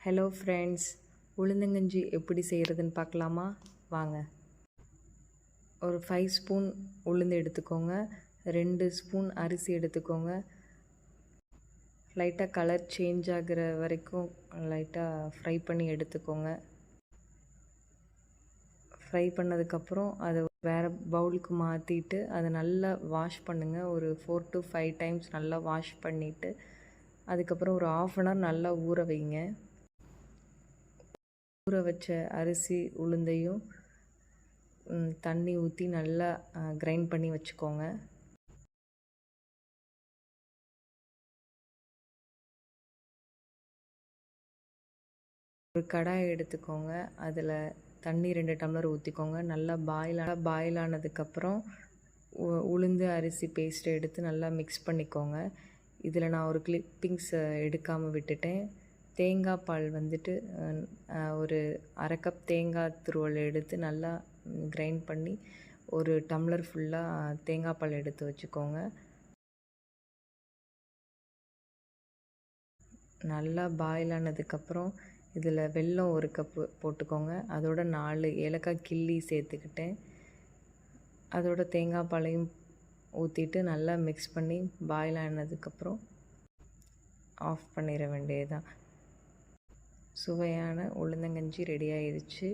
Hello friends, உளுந்தங்கஞ்சி எப்படி செய்கிறதுன்னு பார்க்கலாமா? வாங்க. ஒரு 5 ஸ்பூன் உளுந்து எடுத்துக்கோங்க, 2 ஸ்பூன் அரிசி எடுத்துக்கோங்க. லைட்டாக கலர் சேஞ்ச் ஆகிற வரைக்கும் லைட்டாக ஃப்ரை பண்ணி எடுத்துக்கோங்க. ஃப்ரை பண்ணதுக்கப்புறம் அதை வேறு பவுலுக்கு மாற்றிட்டு அதை நல்லா வாஷ் பண்ணுங்கள். ஒரு 4 to 5 டைம்ஸ் நல்லா வாஷ் பண்ணிவிட்டு அதுக்கப்புறம் ஒரு 1/2 அன் ஹவர் நல்லா ஊற வைங்க. ஊற வச்ச அரிசி உளுந்தையும் தண்ணி ஊற்றி நல்லா கிரைண்ட் பண்ணி வச்சுக்கோங்க. ஒரு கடாய் எடுத்துக்கோங்க, அதில் தண்ணி 2 டம்ளர் ஊற்றிக்கோங்க. நல்லா பாயில் ஆனதுக்கப்புறம் உளுந்து அரிசி பேஸ்ட்டை எடுத்து நல்லா மிக்ஸ் பண்ணிக்கோங்க. இதில் நான் ஒரு கிளிப்பிங்ஸ் எடுக்காமல் விட்டுட்டேன். தேங்காய் பால் வந்துட்டு ஒரு 1/2 கப் தேங்காய் துருவல் எடுத்து நல்லா கிரைண்ட் பண்ணி ஒரு டம்ளர் ஃபுல்லாக தேங்காய் பால் எடுத்து வச்சுக்கோங்க. நல்லா பாயில் ஆனதுக்கப்புறம் இதில் வெல்லம் 1 கப்பு போட்டுக்கோங்க. அதோட 4 ஏலக்காய் கிள்ளி சேர்த்துக்கிட்டேன். அதோட தேங்காய் பாலையும் ஊற்றிட்டு நல்லா மிக்ஸ் பண்ணி பாயில் ஆனதுக்கப்புறம் ஆஃப் பண்ணிட வேண்டியதுதான். சுவையான உளுந்தங்கஞ்சி ரெடி ஆயிடுச்சு.